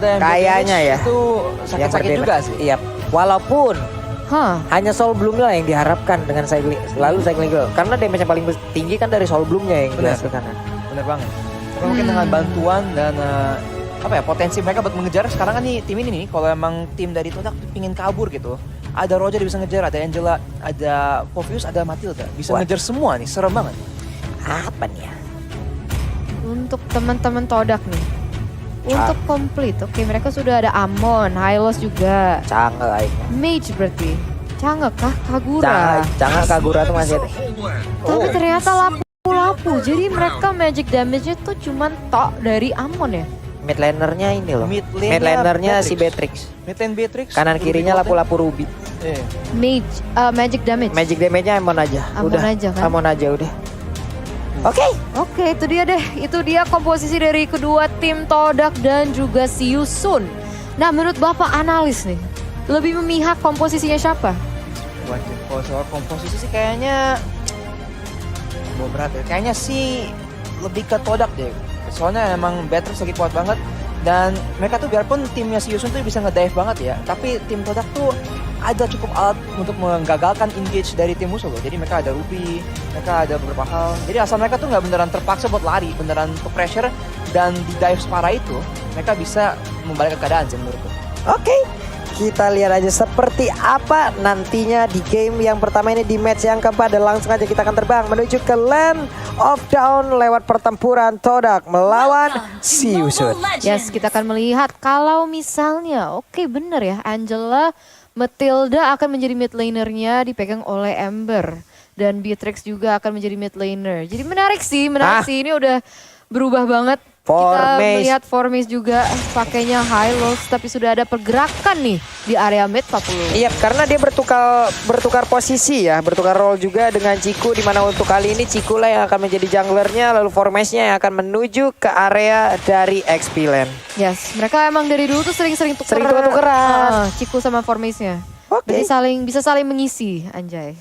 dan kayaknya ya. Itu sakit-sakit juga sih. Iya. Walaupun hanya Soul Bloom lah yang diharapkan dengan cycling girl. Karena damage yang paling tinggi kan dari Soul Bloomnya yang dihasilkan. Bener banget. Tapi mungkin dengan bantuan dan potensi mereka buat mengejar sekarang kan nih tim ini nih, kalau emang tim dari Todak pingin kabur gitu, ada Roger bisa ngejar, ada Angela, ada Povius, ada Matilda, bisa ngejar semua nih, serem banget. Apa nih ya? Untuk teman-teman Todak nih, untuk komplit, oke mereka sudah ada Amon, Hylos juga, Canggih aja. Mage berarti, Canggih kah? Kagura. Canggih Kagura tuh masih ada. Tapi ternyata lapu-lapu, jadi mereka magic damage-nya tuh cuman tok dari Amon ya? Mid lanernya ini loh. Mid lanernya si Beatrix. Mid lane Beatrix. Kanan kirinya lapu-lapu Ruby. Mage, magic damage. Magic damage-nya Amon aja. Amon udah. aja kan? Amon aja udah. Oke, itu dia deh. Itu dia komposisi dari kedua tim Todak dan juga Siusun. Nah, menurut Bapak analis nih, lebih memihak komposisinya siapa? Waduh, kalau soal komposisi sih kayaknya berat ya. Kayaknya sih lebih ke Todak deh. Soalnya emang Beatrix lagi kuat banget. Dan mereka tuh biarpun timnya si Yusun tuh bisa ngedive banget ya, tapi tim Todak tuh ada cukup alat untuk menggagalkan engage dari tim musuh loh. Jadi mereka ada Ruby, mereka ada beberapa hal. Jadi asal mereka tuh nggak beneran terpaksa buat lari, beneran ke pressure dan di dive separah itu, mereka bisa membalikkan keadaan sih menurutku. Oke. Kita lihat aja seperti apa nantinya di game yang pertama ini di match yang keempat. Dan langsung aja kita akan terbang menuju ke Land of Dawn lewat pertempuran Todak melawan Siusun. Yes, kita akan melihat kalau misalnya, oke bener ya, Angela, Matilda akan menjadi mid lanernya dipegang oleh Ember. Dan Beatrix juga akan menjadi mid laner. Jadi menarik sih ini udah berubah banget. Kita melihat Formis juga pakainya Hylos, tapi sudah ada pergerakan nih di area mid 40. Iya, karena dia bertukar posisi ya, bertukar role juga dengan Ciku, di mana untuk kali ini Ciku lah yang akan menjadi junglernya, lalu Formisnya yang akan menuju ke area dari XP Lane. Yes, mereka emang dari dulu tuh sering-sering tukeran Ciku sama Formisnya. Oke. Jadi bisa saling mengisi, anjay.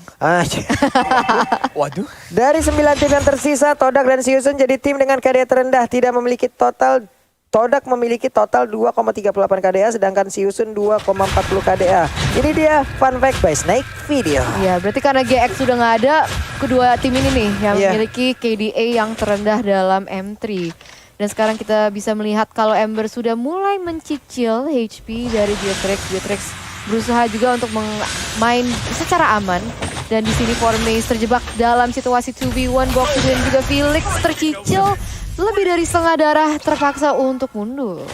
Waduh. Dari 9 tim yang tersisa, Todak dan Siusun jadi tim dengan KDA terendah, tidak memiliki total. Todak memiliki total 2,38 KDA, sedangkan Siusun 2,40 KDA. Ini dia fun fact by Snake Video. Iya, berarti karena GX sudah nggak ada, kedua tim ini nih yang memiliki KDA yang terendah dalam M3. Dan sekarang kita bisa melihat kalau Ember sudah mulai mencicil HP dari Beatrix berusaha juga untuk main secara aman. Dan di sini Formis terjebak dalam situasi 2v1 box dan juga Felix tercicil lebih dari setengah darah, terpaksa untuk mundur.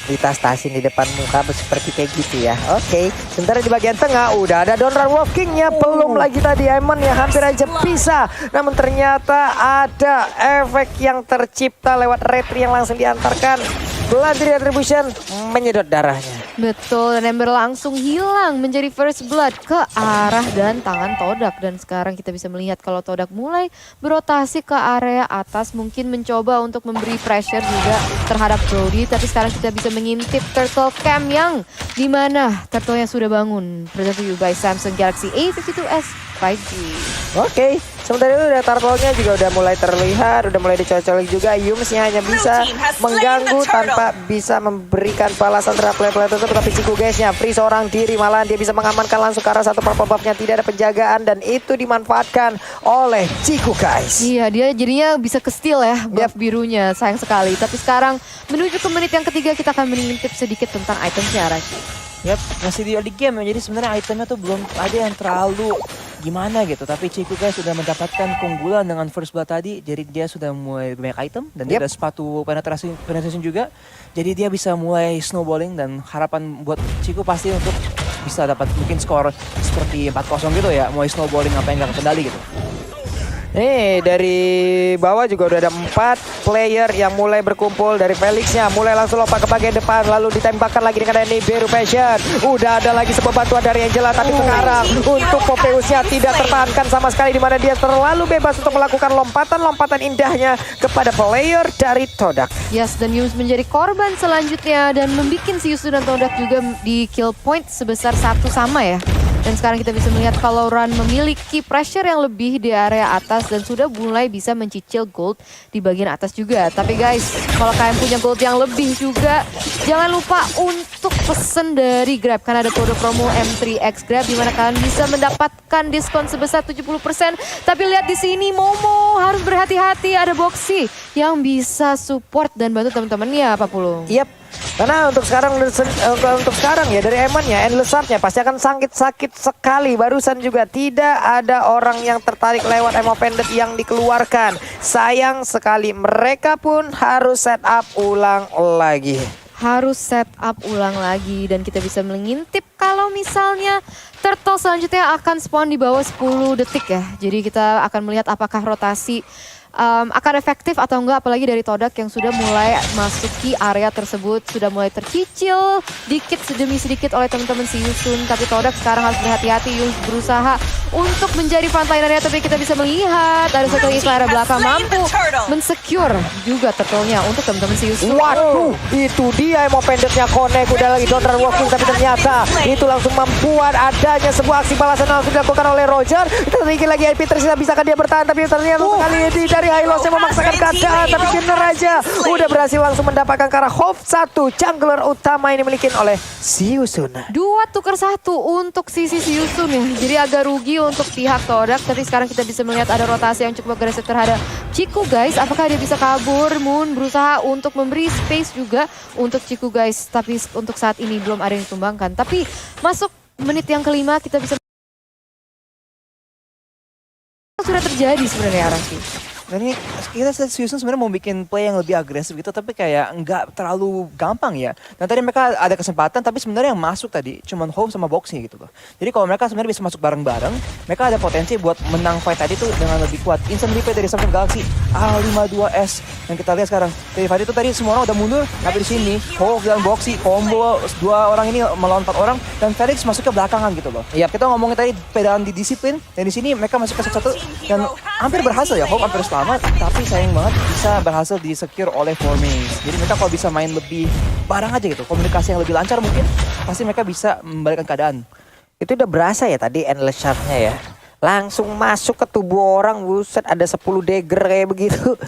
Ditastasin di depan muka seperti kayak gitu ya. Oke, sementara di bagian tengah udah ada Donran Wolf King-nya. Belum lagi tadi Aemon yang hampir aja bisa. Namun ternyata ada efek yang tercipta lewat retri yang langsung diantarkan. Blood Retribution menyedot darahnya. Betul, dan Ember langsung hilang menjadi first blood ke arah dan tangan Todak. Dan sekarang kita bisa melihat kalau Todak mulai berotasi ke area atas, mungkin mencoba untuk memberi pressure juga terhadap Brody. Tapi sekarang kita bisa mengintip Turtle Cam yang dimana Turtle-nya sudah bangun. Present to you by Samsung Galaxy A52s 5G. Oke, sementara itu udah Turtle-nya juga udah mulai terlihat, udah mulai dicocok juga. Yums-nya hanya bisa mengganggu tanpa bisa memberikan balasan terhadap player-player tersebut. Tapi Ciku guys-nya free seorang diri, malahan dia bisa mengamankan langsung ke arah satu purple buff-nya, tidak ada penjagaan dan itu dimanfaatkan oleh Ciku guys. Iya, dia jadinya bisa ke steal ya buff birunya, sayang sekali. Tapi sekarang menuju ke menit yang ketiga kita akan mengintip sedikit tentang itemnya Arashi. Yap, masih di early game ya, jadi sebenarnya itemnya tuh belum ada yang terlalu gimana gitu. Tapi Ciku guys sudah mendapatkan keunggulan dengan first blood tadi, jadi dia sudah mulai banyak item dan dia ada sepatu penetration juga. Jadi dia bisa mulai snowballing dan harapan buat Ciku pasti untuk bisa dapat mungkin skor seperti 4-0 gitu ya, mulai snowballing apa yang gak kendali gitu. Nih dari bawah juga udah ada 4 player yang mulai berkumpul. Dari Felixnya mulai langsung lompat ke bagian depan, lalu ditembakkan lagi dengan ini Beru Passion. Udah ada lagi sebuah bantuan dari Angela, tapi sekarang untuk Popeusnya tidak tertahankan sama sekali, di mana dia terlalu bebas untuk melakukan lompatan-lompatan indahnya kepada player dari Todak. Yes, dan Yums menjadi korban selanjutnya dan membuat Siusun dan Todak juga di kill point sebesar 1 sama ya. Dan sekarang kita bisa melihat kalau Run memiliki pressure yang lebih di area atas dan sudah mulai bisa mencicil gold di bagian atas juga. Tapi guys, kalau kalian punya gold yang lebih juga, jangan lupa untuk pesen dari Grab karena ada kode promo M3X Grab di mana kalian bisa mendapatkan diskon sebesar 70%. Tapi lihat di sini Momo harus berhati-hati, ada Boxy yang bisa support dan bantu teman-temannya, Pak Pulung. Yap. Karena untuk sekarang ya dari Eman ya, Endless Heart-nya pasti akan sakit sekali. Barusan juga tidak ada orang yang tertarik lewat Emo Pendant yang dikeluarkan. Sayang sekali, mereka pun harus set up ulang lagi. Dan kita bisa mengintip kalau misalnya turtle selanjutnya akan spawn di bawah 10 detik ya. Jadi kita akan melihat apakah rotasi akan efektif atau enggak, apalagi dari Todak yang sudah mulai masuki area tersebut, sudah mulai tercicil dikit demi sedikit oleh teman-teman si Yusun. Tapi Todak sekarang harus berhati-hati, Yus berusaha untuk menjadi frontliner-nya, tapi kita bisa melihat ada satu lagi area belakang mampu mensecure juga turtle-nya untuk teman-teman si Yusun. Waduh, itu dia Emo Pendant-nya connect, udah lagi Donran walking, tapi ternyata itu langsung membuat adanya sebuah aksi balasan langsung dilakukan oleh Roger. Kita sedikit lagi IP tersisa, bisakah dia bertahan, tapi ternyata kali ini dari Hylos yang memaksakan keadaan, tapi bener aja udah berhasil langsung mendapatkan karena Hope 1 jungler utama ini dimiliki oleh si Yusun. 2 tukar 1 untuk sisi si Yusun ya. Jadi agak rugi untuk pihak Todak, tapi sekarang kita bisa melihat ada rotasi yang cukup agresif terhadap Chiku guys. Apakah dia bisa kabur? Moon berusaha untuk memberi space juga untuk Chiku guys, tapi untuk saat ini belum ada yang ditumbangkan. Tapi masuk menit yang kelima kita bisa sudah terjadi sebenarnya Arashi. Dan ini kita Susun sebenarnya mau bikin play yang lebih agresif gitu, tapi kayak nggak terlalu gampang ya. Dan tadi mereka ada kesempatan, tapi sebenarnya yang masuk tadi cuman Home sama Boxy gitu loh. Jadi kalau mereka sebenarnya bisa masuk bareng-bareng, mereka ada potensi buat menang fight tadi tuh dengan lebih kuat. Instant replay dari Samsung Galaxy A52s yang kita lihat sekarang. Dari fight itu tadi semua orang udah mundur, tapi di sini Home dan Boxy combo 2 orang ini melawan 4 orang dan Felix masuk ke belakangan gitu loh. Iya, kita ngomongin tadi perbedaan di disiplin, dan di sini mereka masuk ke satu dan hampir berhasil ya. Home hampir selamat, tapi sayang banget bisa berhasil di-secure oleh Formace. Jadi mereka kalau bisa main lebih bareng aja gitu, komunikasi yang lebih lancar mungkin, pasti mereka bisa membalikkan keadaan. Itu udah berasa ya tadi Endless Shard-nya ya. Langsung masuk ke tubuh orang, buset ada 10 dagger kayak begitu.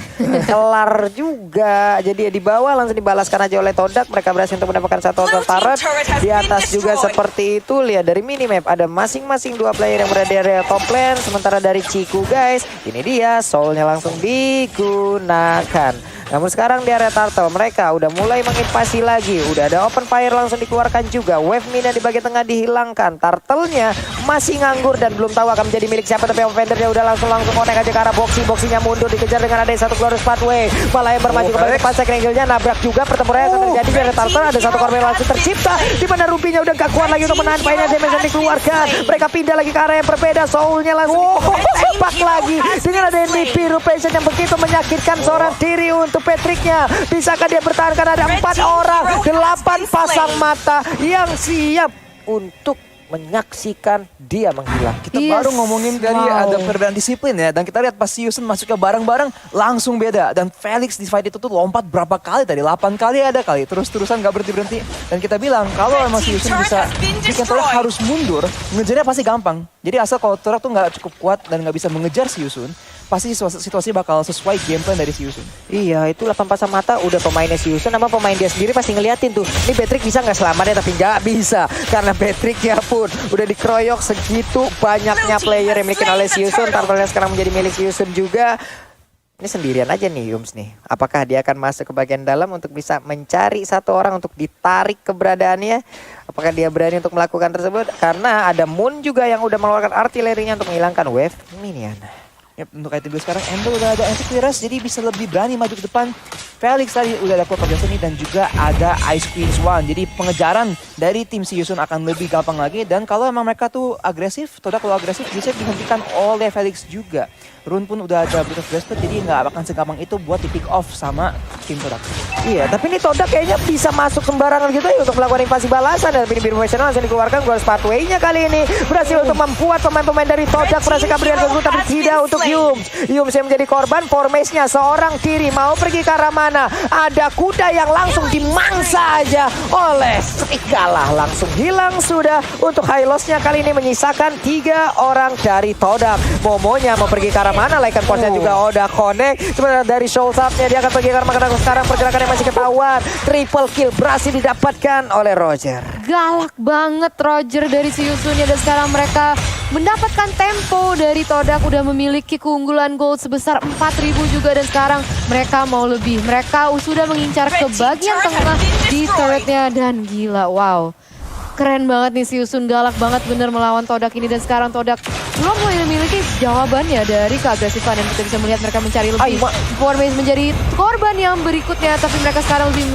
Kelar juga. Jadi ya di bawah langsung dibalaskan aja oleh Todak. Mereka berhasil untuk mendapatkan satu turret. Di atas juga seperti itu. Lihat dari minimap ada masing-masing 2 player yang berada di area top lane. Sementara dari Chiku guys, ini dia soulnya langsung digunakan. Namun sekarang di area turtle mereka udah mulai menginvasi lagi. Udah ada open fire langsung dikeluarkan juga. Wave mina di bagian tengah dihilangkan. Turtle-nya masih nganggur dan belum tahu akan menjadi milik siapa. Tapi Offendernya udah langsung connect aja ke arah Boxy. Boxy-nya mundur dikejar dengan ada satu glorious pathway. Malah yang bermaju kembali ke pasek angle-nya. Nabrak juga pertempuran yang terjadi di area turtle. Ada satu korban langsung tercipta. Di mana Rupinya udah gak kuat lagi untuk menahan fight-nya. Damage yang dikeluarkan. Mereka pindah lagi ke area yang berbeda. Soul-nya langsung tembak lagi. Dengan ada MVP Rupation yang begitu menyakitkan seorang diri untuk Patricknya. Bisakah dia bertahan karena ada 4 orang, 8 pasang mata yang siap untuk menyaksikan dia menghilang. Kita baru ngomongin dari ada perbedaan disiplin ya, dan kita lihat pas Yusun masuknya bareng-bareng langsung beda. Dan Felix di fight itu tuh lompat berapa kali tadi, 8 kali ada kali, terus-terusan gak berhenti-berhenti. Dan kita bilang kalau emang si Yusun bisa bikin Torak harus mundur, ngejarnya pasti gampang. Jadi asal kalau Torak tuh gak cukup kuat dan gak bisa mengejar si Yusun, pasti situasi bakal sesuai game plan dari si Yusun. Iya, itu 8 pasang mata udah pemainnya si Yusun sama pemain dia sendiri pasti ngeliatin tuh. Ini Patrick bisa nggak selamat ya, tapi nggak bisa. Karena Patricknya pun udah dikeroyok segitu banyaknya player yang dimiliki oleh si Yusun. Turtle-nya sekarang menjadi milik si Yusun juga. Ini sendirian aja nih Yums nih. Apakah dia akan masuk ke bagian dalam untuk bisa mencari satu orang untuk ditarik keberadaannya? Apakah dia berani untuk melakukan tersebut? Karena ada Moon juga yang udah mengeluarkan artilerinya untuk menghilangkan wave minion. Yap, untuk item dulu sekarang Endo udah ada anti-clearance, jadi bisa lebih berani maju ke depan. Felix tadi udah ada Cloak of Destiny dan juga ada Ice Queen Swan. Jadi pengejaran dari tim si Yusun akan lebih gampang lagi. Dan kalau emang mereka tuh agresif, Todak kalau agresif bisa dihentikan oleh Felix juga. Rune pun udah ada Breath of Desperate, jadi nggak akan segampang itu buat di pick off sama tim Todak. Iya, tapi ini Todak kayaknya bisa masuk sembarangan gitu ya untuk melakukan invasi balasan. Dan ini biru profesional langsung dikeluarkan Goals Pathway-nya kali ini. Berhasil untuk membuat pemain-pemain dari Todak berhasil kabur dengan sesuatu, tapi tidak untuk Yums. Yums yang menjadi korban formasinya seorang diri. Mau pergi ke arah mana? Ada kuda yang langsung dimangsa aja oleh Serigala. Langsung hilang sudah. Untuk high loss-nya kali ini menyisakan 3 orang dari Todak. Momonya mau pergi ke arah mana? Laikan Force-nya juga udah connect. Sebenarnya dari Soul Sub-nya dia akan pergi ke arah mana? Sekarang pergerakannya masih ketahuan. Triple kill berhasil didapatkan oleh Roger. Galak banget Roger dari si Yusunnya, dan sekarang mereka mendapatkan tempo dari Todak, udah memiliki keunggulan gold sebesar 4.000 juga, dan sekarang mereka mau lebih. Mereka sudah mengincar ke bagian tengah di turretnya, dan gila, wow. Keren banget nih si Yusun, galak banget bener melawan Todak ini, dan sekarang Todak belum memiliki jawabannya dari keagresifan, dan kita bisa melihat mereka mencari lebih. Formation menjadi korban yang berikutnya, tapi mereka sekarang lebih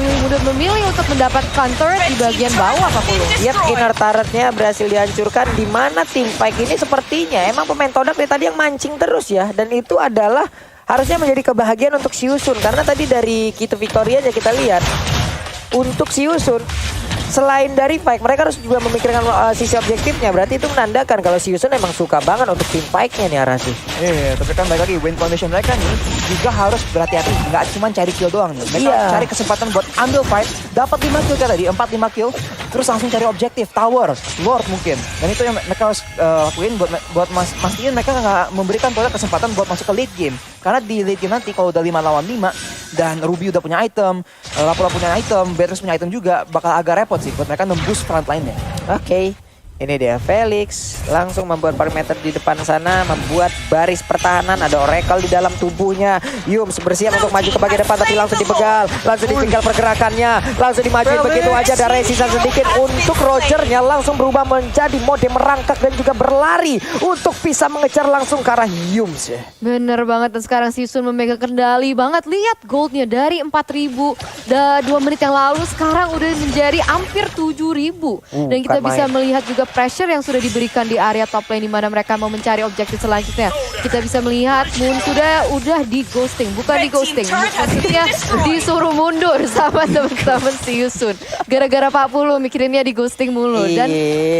memilih untuk mendapatkan turret di bagian bawah Pak Pulu. Lihat inner turretnya berhasil dihancurkan, di mana tim fight ini sepertinya emang pemain Todak dari tadi yang mancing terus ya, dan itu adalah harusnya menjadi kebahagiaan untuk si Yusun, karena tadi dari Kito Victoria aja kita lihat untuk si Yusun, selain dari fight, mereka harus juga memikirkan sisi objektifnya. Berarti itu menandakan kalau si Yusun emang suka banget untuk tim fight-nya nih Arasi. Iya, tapi kan balik lagi win condition mereka nih juga harus berhati-hati. Nggak cuma cari kill doang nih. Mereka cari kesempatan buat ambil fight, dapat 5 kill kayak tadi, 4-5 kill, terus langsung cari objektif, tower, lord mungkin. Dan itu yang mereka harus lakuin buat mastiin mereka nggak memberikan Todak kesempatan buat masuk ke late game. Karena di late game nanti kalau udah 5 lawan 5 dan Ruby udah punya item, Lapula punya item, Beatrice punya item juga, bakal agak repot sih buat mereka nembus front line-nya. Oke. Ini dia Felix langsung membuat parameter di depan sana, membuat baris pertahanan, ada Oracle di dalam tubuhnya. Yums bersiap untuk maju ke bagian depan, tapi langsung dibegal, langsung ditinggal pergerakannya, langsung dimajuin begitu aja. Ada resisan sedikit untuk Rogernya, langsung berubah menjadi mode merangkak dan juga berlari untuk bisa mengejar langsung ke arah Yums. Bener banget, dan sekarang si Yusun memegang kendali banget. Lihat goldnya dari 4.000 2 menit yang lalu, sekarang udah menjadi hampir 7.000. Dan kita bisa melihat juga pressure yang sudah diberikan di area top lane, di mana mereka mau mencari objektif selanjutnya. Kita bisa melihat Moon udah di ghosting, bukan di ghosting, maksudnya disuruh mundur sama teman-teman si Yusun. Gara-gara Pak Pulu mikirinnya di ghosting mulu. Dan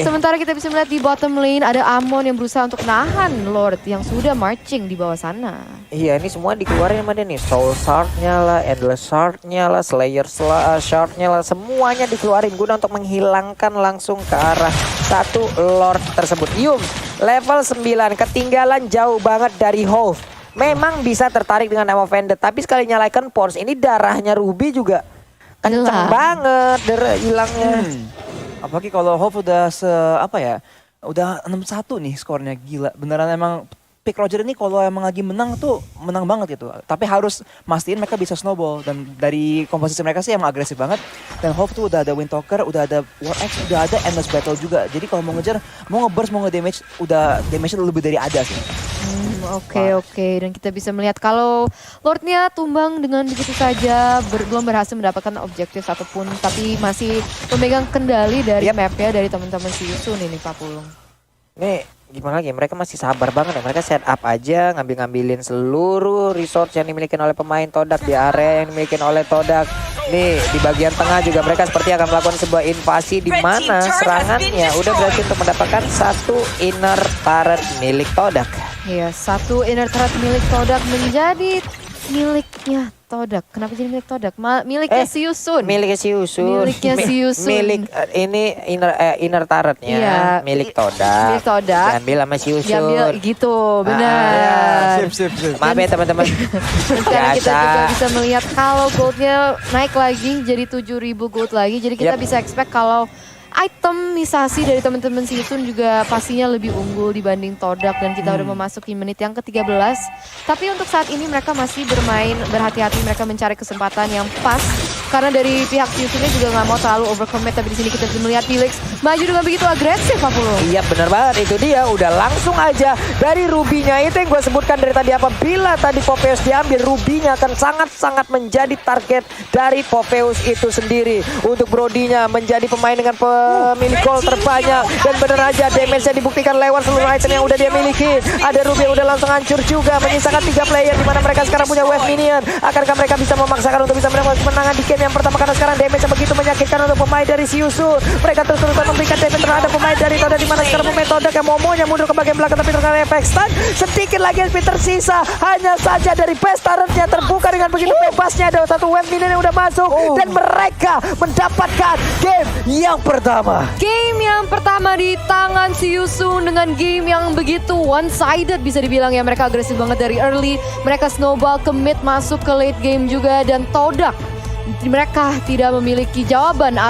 sementara kita bisa melihat di bottom lane ada Amon yang berusaha untuk nahan Lord yang sudah marching di bawah sana. Iya, ini semua dikeluarin sama dia nih. Soul Shard-nya lah, Endless Shard-nya lah, Slayer Shard-nya lah, semuanya dikeluarin guna untuk menghilangkan langsung ke arah satu Lord tersebut. Yum, level 9, ketinggalan jauh banget dari Hove. Memang bisa tertarik dengan nama Vendetta, tapi sekali nyalakan Force, ini darahnya Ruby juga kenceng banget hilangnya. Apalagi kalau Hove udah udah 6-1 nih skornya, gila. Beneran emang pick Roger ini kalau emang lagi menang tuh menang banget gitu. Tapi harus mastiin mereka bisa snowball, dan dari komposisi mereka sih emang agresif banget. Dan Hove tuh udah ada Windtalker, udah ada War X, udah ada Endless Battle juga. Jadi kalau mau ngejar, mau nge-burst, mau nge-damage, udah damage-nya lebih dari ada sih. Oke. Dan kita bisa melihat kalau Lordnya tumbang dengan begitu saja, belum berhasil mendapatkan objektif satupun, tapi masih memegang kendali dari mapnya dari teman-teman si Yusun ini Pak Pulung. Nih gimana lagi, mereka masih sabar banget ya, mereka set up aja, ngambilin seluruh resource yang dimiliki oleh pemain Todak di area yang dimiliki oleh Todak. Nih di bagian tengah juga mereka seperti akan melakukan sebuah invasi, di mana serangannya udah berhasil untuk mendapatkan satu inner turret milik Todak. Iya, satu inner turret milik Todak menjadi miliknya Todak. Kenapa jadi milik Todak? Miliknya si Yusun. Miliknya si Yusun. Milik ini inner turretnya milik Todak. Milik Todak. Diambil sama si Yusun. Diambil gitu, benar. Sip. Maaf ya teman-teman. Sekarang kita juga bisa melihat kalau goldnya naik lagi jadi 7.000 gold lagi. Jadi kita bisa expect kalau itemisasi dari teman-teman si Yusun juga pastinya lebih unggul dibanding Todak, dan kita udah memasuki menit yang ke-13. Tapi untuk saat ini mereka masih bermain berhati-hati, mereka mencari kesempatan yang pas karena dari pihak Yusunnya juga nggak mau terlalu overcommit. Tapi di sini kita bisa melihat Felix maju dengan begitu agresif, Apollo. Iya benar banget, itu dia udah langsung aja dari Rubinya. Itu yang gue sebutkan dari tadi, apabila tadi Popeyes diambil, Rubinya akan sangat-sangat menjadi target dari Popeyes itu sendiri. Untuk Brodinya menjadi pemain dengan pemilik gol terbanyak, dan benar aja damage-nya dibuktikan lewat seluruh item yang udah dia miliki. Ada Ruby yang udah langsung hancur juga, menyisakan 3 player di mana mereka sekarang punya wave minion. Akankah mereka bisa memaksakan untuk bisa mendapatkan kemenangan di game yang pertama, karena sekarang damage-nya begitu menyakitkan untuk pemain dari Siusun. Mereka terus-terusan memberikan damage terhadap pemain dari Toda, di mana sekarang pemain Toda yang Momonya mundur ke bagian belakang, tapi terkena efek stun. Sedikit lagi HP tersisa, hanya saja dari best turret-nya terbuka dengan begitu bebasnya. Ada satu wave minion yang udah masuk, dan mereka mendapatkan game yang pertama. Game yang pertama di tangan Siusun dengan game yang begitu one-sided bisa dibilang ya. Mereka agresif banget dari early, mereka snowball ke mid, masuk ke late game juga, dan Todak mereka tidak memiliki jawaban